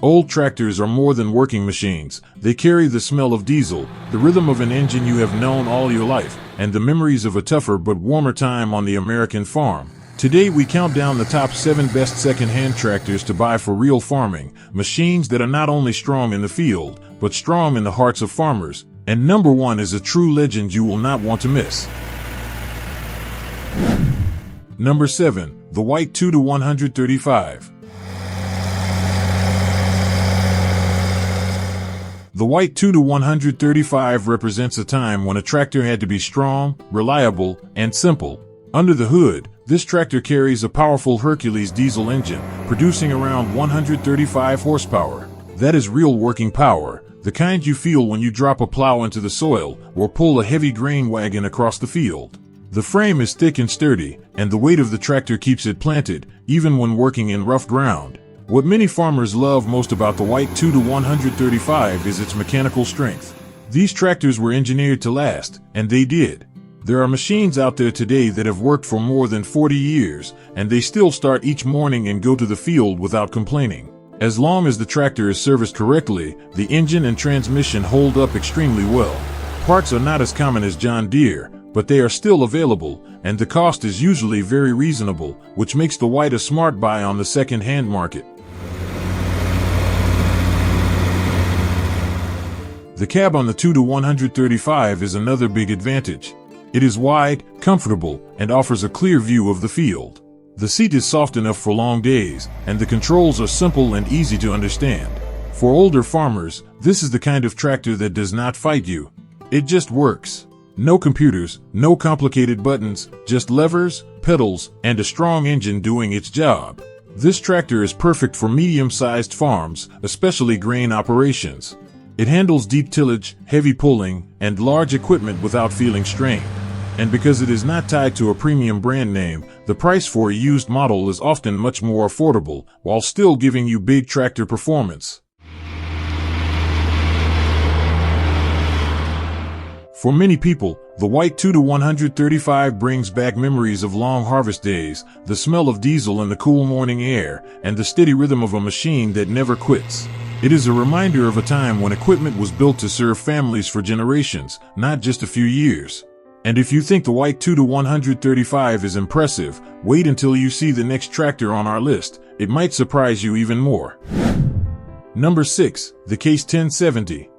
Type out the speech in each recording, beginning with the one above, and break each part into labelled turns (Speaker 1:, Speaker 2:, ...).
Speaker 1: Old tractors are more than working machines. They carry the smell of diesel, the rhythm of an engine you have known all your life, and the memories of a tougher but warmer time on the American farm. Today we count down the top 7 best second-hand tractors to buy for real farming, machines that are not only strong in the field, but strong in the hearts of farmers. And number 1 is a true legend you will not want to miss. Number 7, the White 2-135. The White 2-135 represents a time when a tractor had to be strong, reliable, and simple. Under the hood, this tractor carries a powerful Hercules diesel engine, producing around 135 horsepower. That is real working power, the kind you feel when you drop a plow into the soil or pull a heavy grain wagon across the field. The frame is thick and sturdy, and the weight of the tractor keeps it planted, even when working in rough ground. What many farmers love most about the White 2-135 is its mechanical strength. These tractors were engineered to last, and they did. There are machines out there today that have worked for more than 40 years, and they still start each morning and go to the field without complaining. As long as the tractor is serviced correctly, the engine and transmission hold up extremely well. Parts are not as common as John Deere, but they are still available, and the cost is usually very reasonable, which makes the White a smart buy on the second-hand market. The cab on the 2-135 is another big advantage. It is wide, comfortable, and offers a clear view of the field. The seat is soft enough for long days, and the controls are simple and easy to understand. For older farmers, this is the kind of tractor that does not fight you. It just works. No computers, no complicated buttons, just levers, pedals, and a strong engine doing its job. This tractor is perfect for medium-sized farms, especially grain operations. It handles deep tillage, heavy pulling, and large equipment without feeling strained. And because it is not tied to a premium brand name, the price for a used model is often much more affordable, while still giving you big tractor performance. For many people, the White 2-135 brings back memories of long harvest days, the smell of diesel in the cool morning air, and the steady rhythm of a machine that never quits. It is a reminder of a time when equipment was built to serve families for generations, not just a few years. And if you think the White 2-135 is impressive, wait until you see the next tractor on our list. It might surprise you even more. Number 6, the Case 1070.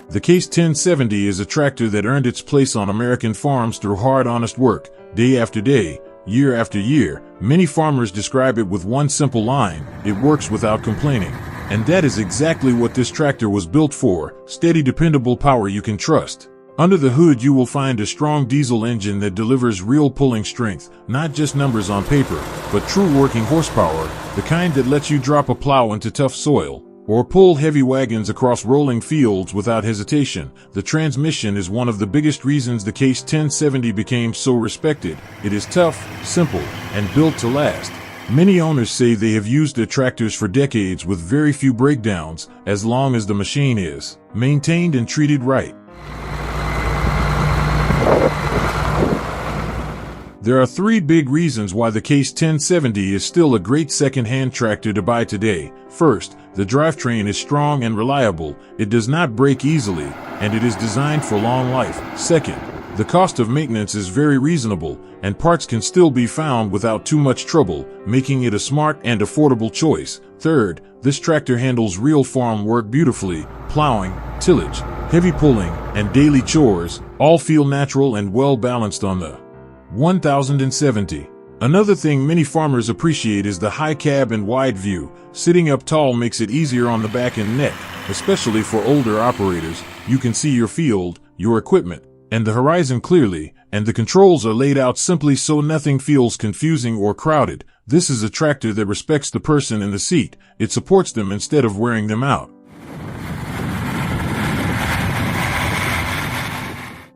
Speaker 1: The Case 1070 is a tractor that earned its place on American farms through hard, honest work, day after day, year after year. Many farmers describe it with one simple line: it works without complaining. And that is exactly what this tractor was built for: steady, dependable power you can trust. Under the hood you will find a strong diesel engine that delivers real pulling strength, not just numbers on paper, but true working horsepower, the kind that lets you drop a plow into tough soil, or pull heavy wagons across rolling fields without hesitation. The transmission is one of the biggest reasons the Case 1070 became so respected. It is tough, simple, and built to last. Many owners say they have used their tractors for decades with very few breakdowns, as long as the machine is maintained and treated right. There are 3 big reasons why the Case 1070 is still a great second-hand tractor to buy today. First, the drivetrain is strong and reliable, it does not break easily, and it is designed for long life. Second, the cost of maintenance is very reasonable, and parts can still be found without too much trouble, making it a smart and affordable choice. Third, this tractor handles real farm work beautifully. Plowing, tillage, heavy pulling, and daily chores all feel natural and well balanced on the 1070. Another thing many farmers appreciate is the high cab and wide view. Sitting up tall makes it easier on the back and neck, especially for older operators. You can see your field, your equipment, and the horizon clearly, and the controls are laid out simply so nothing feels confusing or crowded. This is a tractor that respects the person in the seat. It supports them instead of wearing them out.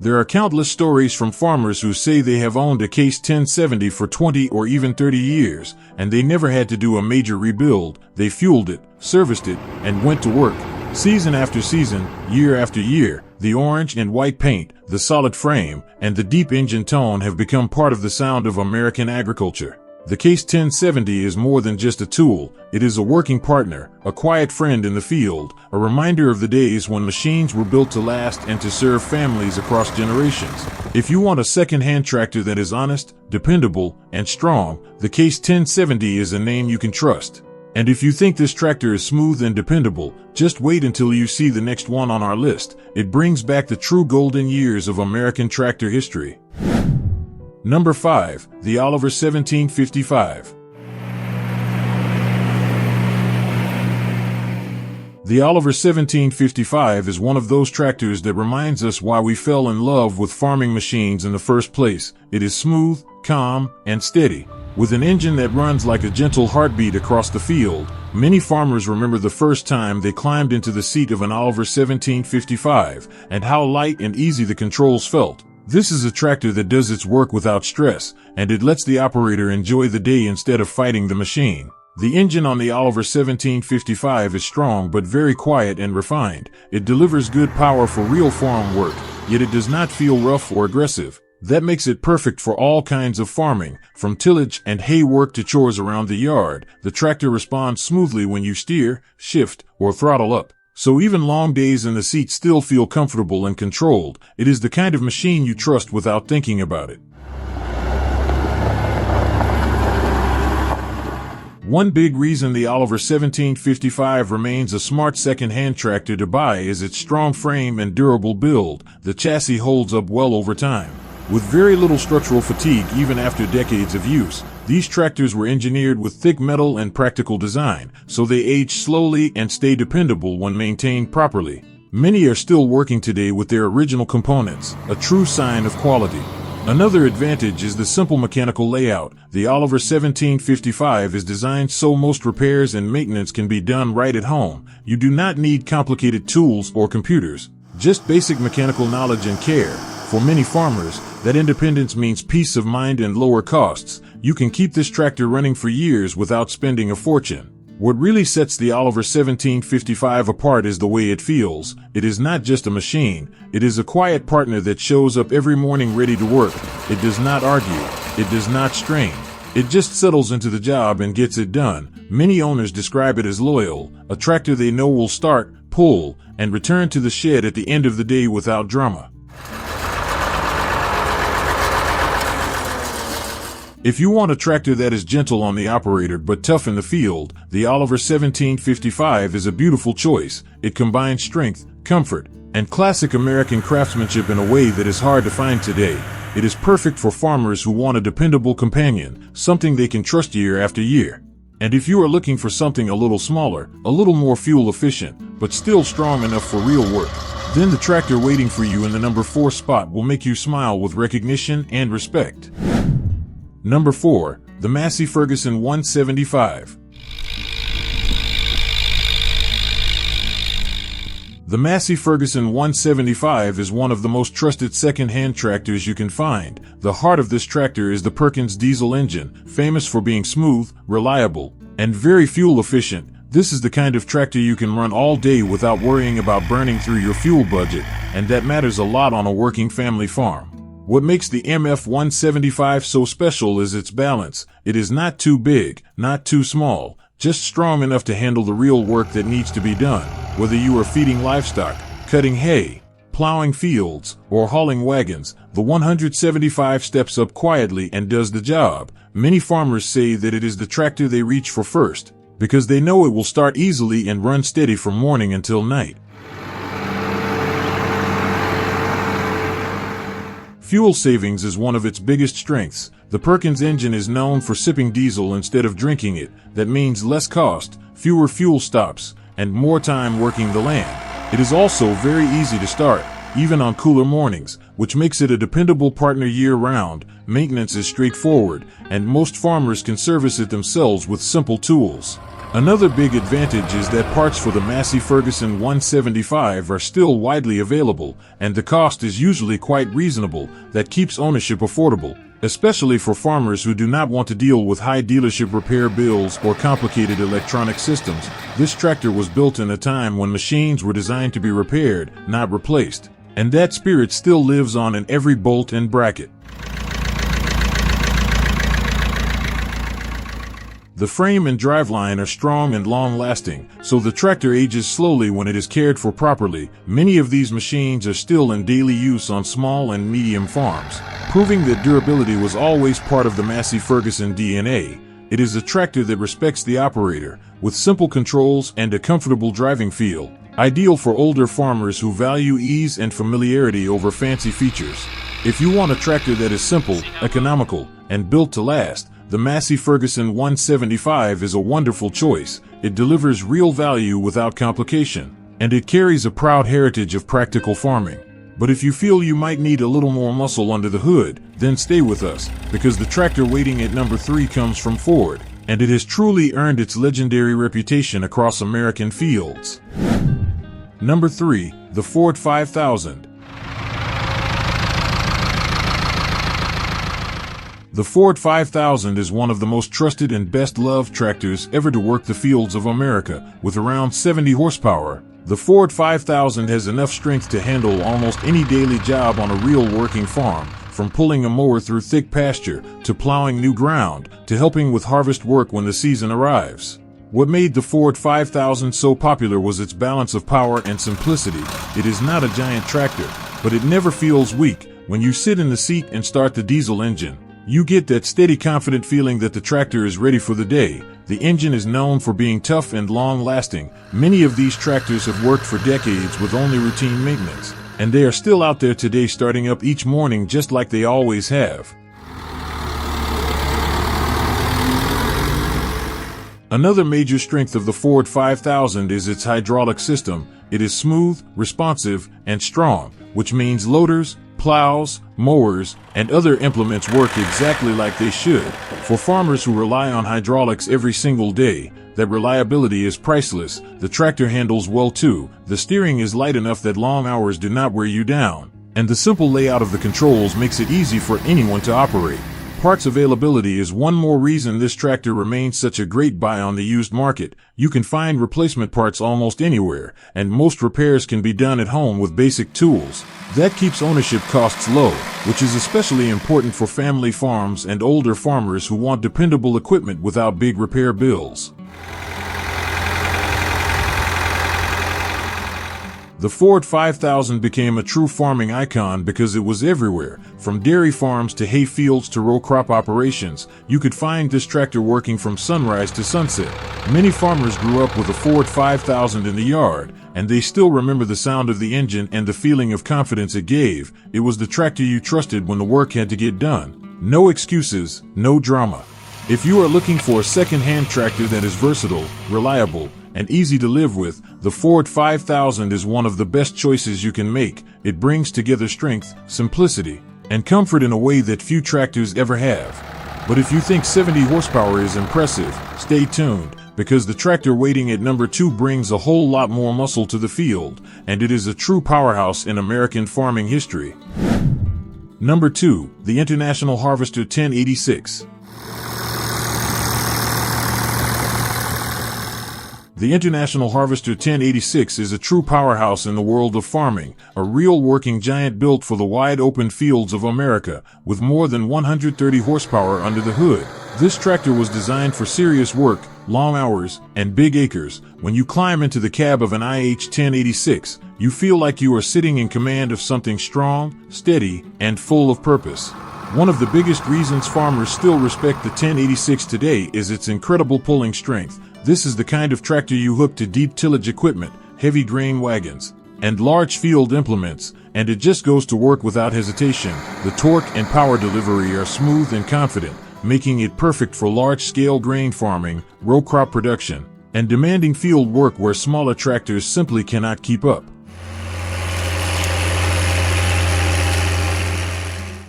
Speaker 1: There are countless stories from farmers who say they have owned a Case 1070 for 20 or even 30 years, and they never had to do a major rebuild. They fueled it, serviced it, and went to work. Season after season, year after year, the orange and white paint, the solid frame, and the deep engine tone have become part of the sound of American agriculture. The Case 1070 is more than just a tool. It is a working partner, a quiet friend in the field, a reminder of the days when machines were built to last and to serve families across generations. If you want a second-hand tractor that is honest, dependable, and strong, the Case 1070 is a name you can trust. And if you think this tractor is smooth and dependable, just wait until you see the next one on our list. It brings back the true golden years of American tractor history. Number 5. The Oliver 1755. The Oliver 1755 is one of those tractors that reminds us why we fell in love with farming machines in the first place. It is smooth, calm, and steady. With an engine that runs like a gentle heartbeat across the field, many farmers remember the first time they climbed into the seat of an Oliver 1755 and how light and easy the controls felt. This is a tractor that does its work without stress, and it lets the operator enjoy the day instead of fighting the machine. The engine on the Oliver 1755 is strong but very quiet and refined. It delivers good power for real farm work, yet it does not feel rough or aggressive. That makes it perfect for all kinds of farming, from tillage and hay work to chores around the yard. The tractor responds smoothly when you steer, shift, or throttle up. So even long days in the seat still feel comfortable and controlled. It is the kind of machine you trust without thinking about it. One big reason the Oliver 1755 remains a smart second-hand tractor to buy is its strong frame and durable build. The chassis holds up well over time. With very little structural fatigue even after decades of use, these tractors were engineered with thick metal and practical design, so they age slowly and stay dependable when maintained properly. Many are still working today with their original components, a true sign of quality. Another advantage is the simple mechanical layout. The Oliver 1755 is designed so most repairs and maintenance can be done right at home. You do not need complicated tools or computers, just basic mechanical knowledge and care. For many farmers, that independence means peace of mind and lower costs. You can keep this tractor running for years without spending a fortune. What really sets the Oliver 1755 apart is the way it feels. It is not just a machine. It is a quiet partner that shows up every morning ready to work. It does not argue. It does not strain. It just settles into the job and gets it done. Many owners describe it as loyal, a tractor they know will start, pull, and return to the shed at the end of the day without drama. If you want a tractor that is gentle on the operator but tough in the field, the Oliver 1755 is a beautiful choice. It combines strength, comfort, and classic American craftsmanship in a way that is hard to find today. It is perfect for farmers who want a dependable companion, something they can trust year after year. And if you are looking for something a little smaller, a little more fuel efficient, but still strong enough for real work, then the tractor waiting for you in the number 4 spot will make you smile with recognition and respect. Number 4. The Massey Ferguson 175. The Massey Ferguson 175 is one of the most trusted second-hand tractors you can find. The heart of this tractor is the Perkins diesel engine, famous for being smooth, reliable, and very fuel efficient. This is the kind of tractor you can run all day without worrying about burning through your fuel budget, and that matters a lot on a working family farm. What makes the MF 175 so special is its balance. It is not too big, not too small, just strong enough to handle the real work that needs to be done. Whether you are feeding livestock, cutting hay, plowing fields, or hauling wagons, the 175 steps up quietly and does the job. Many farmers say that it is the tractor they reach for first, because they know it will start easily and run steady from morning until night. Fuel savings is one of its biggest strengths. The Perkins engine is known for sipping diesel instead of drinking it. That means less cost, fewer fuel stops, and more time working the land. It is also very easy to start, even on cooler mornings, which makes it a dependable partner year-round. Maintenance is straightforward, and most farmers can service it themselves with simple tools. Another big advantage is that parts for the Massey Ferguson 175 are still widely available, and the cost is usually quite reasonable. That keeps ownership affordable, especially for farmers who do not want to deal with high dealership repair bills or complicated electronic systems. This tractor was built in a time when machines were designed to be repaired, not replaced, and that spirit still lives on in every bolt and bracket. The frame and driveline are strong and long-lasting, so the tractor ages slowly when it is cared for properly. Many of these machines are still in daily use on small and medium farms, proving that durability was always part of the Massey Ferguson DNA. It is a tractor that respects the operator, with simple controls and a comfortable driving feel, ideal for older farmers who value ease and familiarity over fancy features. If you want a tractor that is simple, economical, and built to last, the Massey Ferguson 175 is a wonderful choice. It delivers real value without complication, and it carries a proud heritage of practical farming. But if you feel you might need a little more muscle under the hood, then stay with us, because the tractor waiting at number 3 comes from Ford, and it has truly earned its legendary reputation across American fields. Number 3, the Ford 5000. The Ford 5000 is one of the most trusted and best-loved tractors ever to work the fields of America. With around 70 horsepower, the Ford 5000 has enough strength to handle almost any daily job on a real working farm, from pulling a mower through thick pasture, to plowing new ground, to helping with harvest work when the season arrives. What made the Ford 5000 so popular was its balance of power and simplicity. It is not a giant tractor, but it never feels weak. When you sit in the seat and start the diesel engine, you get that steady, confident feeling that the tractor is ready for the day. The engine is known for being tough and long-lasting. Many of these tractors have worked for decades with only routine maintenance, and they are still out there today, starting up each morning just like they always have. Another major strength of the Ford 5000 is its hydraulic system. It is smooth, responsive, and strong, which means loaders, plows, mowers, and other implements work exactly like they should. For farmers who rely on hydraulics every single day, that reliability is priceless. The tractor handles well too. The steering is light enough that long hours do not wear you down, and the simple layout of the controls makes it easy for anyone to operate. Parts availability is one more reason this tractor remains such a great buy on the used market. You can find replacement parts almost anywhere, and most repairs can be done at home with basic tools. That keeps ownership costs low, which is especially important for family farms and older farmers who want dependable equipment without big repair bills. The Ford 5000 became a true farming icon because it was everywhere. From dairy farms to hay fields to row crop operations, you could find this tractor working from sunrise to sunset. Many farmers grew up with a Ford 5000 in the yard, and they still remember the sound of the engine and the feeling of confidence it gave. It was the tractor you trusted when the work had to get done. No excuses, no drama. If you are looking for a second-hand tractor that is versatile, reliable, and easy to live with, the Ford 5000 is one of the best choices you can make. It brings together strength, simplicity, and comfort in a way that few tractors ever have. But if you think 70 horsepower is impressive, stay tuned, because the tractor waiting at number 2 brings a whole lot more muscle to the field, and it is a true powerhouse in American farming history. Number 2, the International Harvester 1086. The International Harvester 1086 is a true powerhouse in the world of farming, a real working giant built for the wide-open fields of America, with more than 130 horsepower under the hood. This tractor was designed for serious work, long hours, and big acres. When you climb into the cab of an IH 1086, you feel like you are sitting in command of something strong, steady, and full of purpose. One of the biggest reasons farmers still respect the 1086 today is its incredible pulling strength. This is the kind of tractor you hook to deep tillage equipment, heavy grain wagons, and large field implements, and it just goes to work without hesitation. The torque and power delivery are smooth and confident, making it perfect for large-scale grain farming, row crop production, and demanding field work where smaller tractors simply cannot keep up.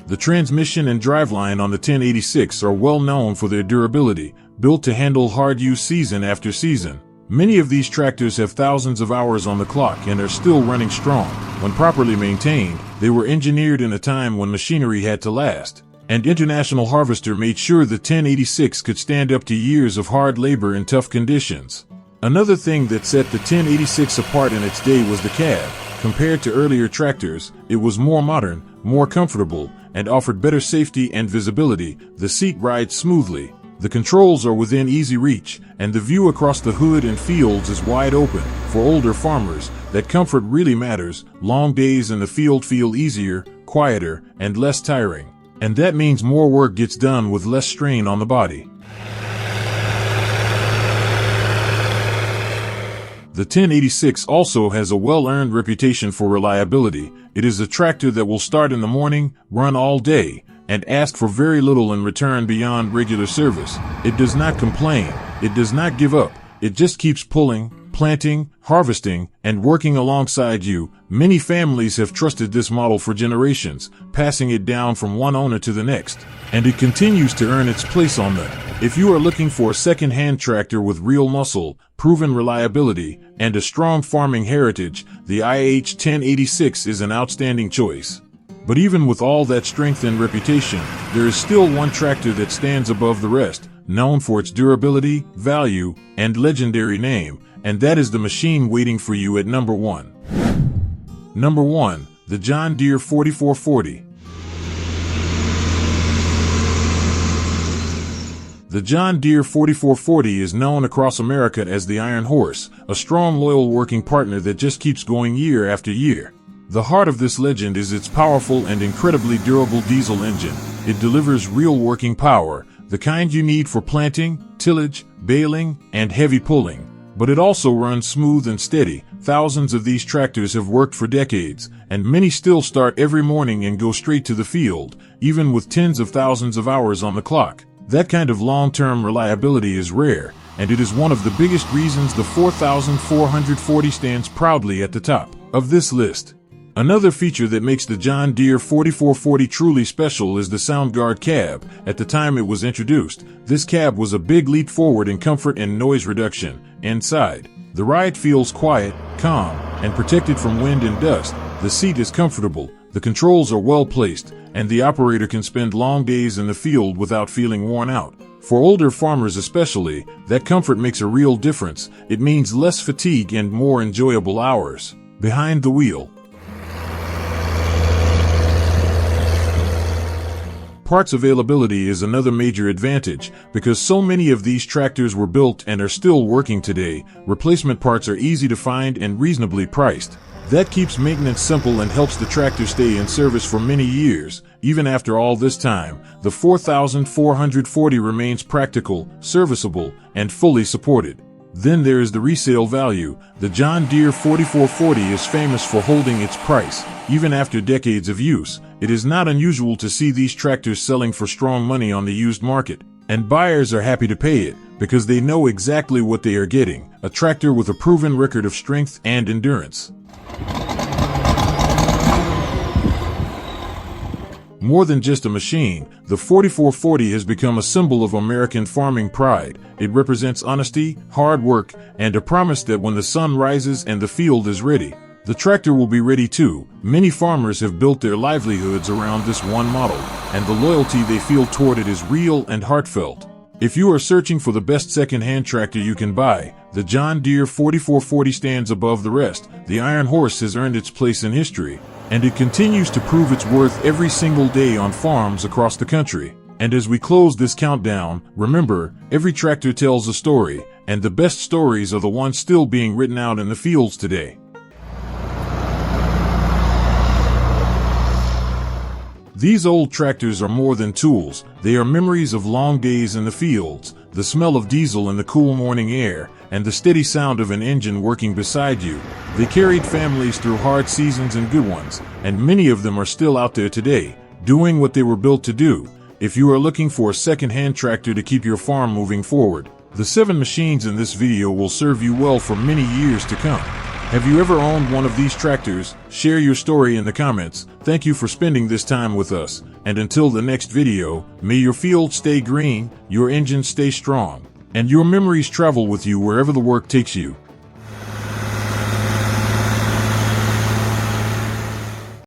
Speaker 1: The transmission and driveline on the 1086 are well known for their durability, built to handle hard use season after season. Many of these tractors have thousands of hours on the clock and are still running strong. When properly maintained, they were engineered in a time when machinery had to last, and International Harvester made sure the 1086 could stand up to years of hard labor in tough conditions. Another thing that set the 1086 apart in its day was the cab. Compared to earlier tractors, it was more modern, more comfortable, and offered better safety and visibility. The seat rides smoothly, The controls are within easy reach, and the view across the hood and fields is wide open. For older farmers, that comfort really matters. Long days in the field feel easier, quieter, and less tiring. And that means more work gets done with less strain on the body. The 1086 also has a well-earned reputation for reliability. It is a tractor that will start in the morning, run all day, and ask for very little in return beyond regular service. It does not complain. It does not give up. It just keeps pulling, planting, harvesting, and working alongside you. Many families have trusted this model for generations, passing it down from one owner to the next, and it continues to earn its place on them. If you are looking for a second-hand tractor with real muscle, proven reliability, and a strong farming heritage, the IH 1086 is an outstanding choice. But even with all that strength and reputation, there is still one tractor that stands above the rest, known for its durability, value, and legendary name, and that is the machine waiting for you at number 1. Number 1, the John Deere 4440. The John Deere 4440 is known across America as the Iron Horse, a strong, loyal working partner that just keeps going year after year. The heart of this legend is its powerful and incredibly durable diesel engine. It delivers real working power, the kind you need for planting, tillage, baling, and heavy pulling. But it also runs smooth and steady. Thousands of these tractors have worked for decades, and many still start every morning and go straight to the field, even with tens of thousands of hours on the clock. That kind of long-term reliability is rare, and it is one of the biggest reasons the 4440 stands proudly at the top of this list. Another feature that makes the John Deere 4440 truly special is the SoundGuard cab. At the time it was introduced, this cab was a big leap forward in comfort and noise reduction. Inside, the ride feels quiet, calm, and protected from wind and dust. The seat is comfortable, the controls are well placed, and the operator can spend long days in the field without feeling worn out. For older farmers especially, that comfort makes a real difference. It means less fatigue and more enjoyable hours behind the wheel. Parts availability is another major advantage. Because so many of these tractors were built and are still working today, replacement parts are easy to find and reasonably priced. That keeps maintenance simple and helps the tractor stay in service for many years. Even after all this time, the 4440 remains practical, serviceable, and fully supported. Then there is the resale value. The John Deere 4440 is famous for holding its price. Even after decades of use, it is not unusual to see these tractors selling for strong money on the used market. And buyers are happy to pay it, because they know exactly what they are getting, a tractor with a proven record of strength and endurance. More than just a machine, the 4440 has become a symbol of American farming pride. It represents honesty, hard work, and a promise that when the sun rises and the field is ready, the tractor will be ready too. Many farmers have built their livelihoods around this one model, and the loyalty they feel toward it is real and heartfelt. If you are searching for the best second-hand tractor you can buy, the John Deere 4440 stands above the rest. The Iron Horse has earned its place in history, and it continues to prove its worth every single day on farms across the country. And as we close this countdown, remember, every tractor tells a story, and the best stories are the ones still being written out in the fields today. These old tractors are more than tools. They are memories of long days in the fields, the smell of diesel in the cool morning air, and the steady sound of an engine working beside you. They carried families through hard seasons and good ones, and many of them are still out there today, doing what they were built to do. If you are looking for a second-hand tractor to keep your farm moving forward, the 7 machines in this video will serve you well for many years to come. Have you ever owned one of these tractors? Share your story in the comments. Thank you for spending this time with us, and until the next video, may your field stay green, your engine stay strong, and your memories travel with you wherever the work takes you.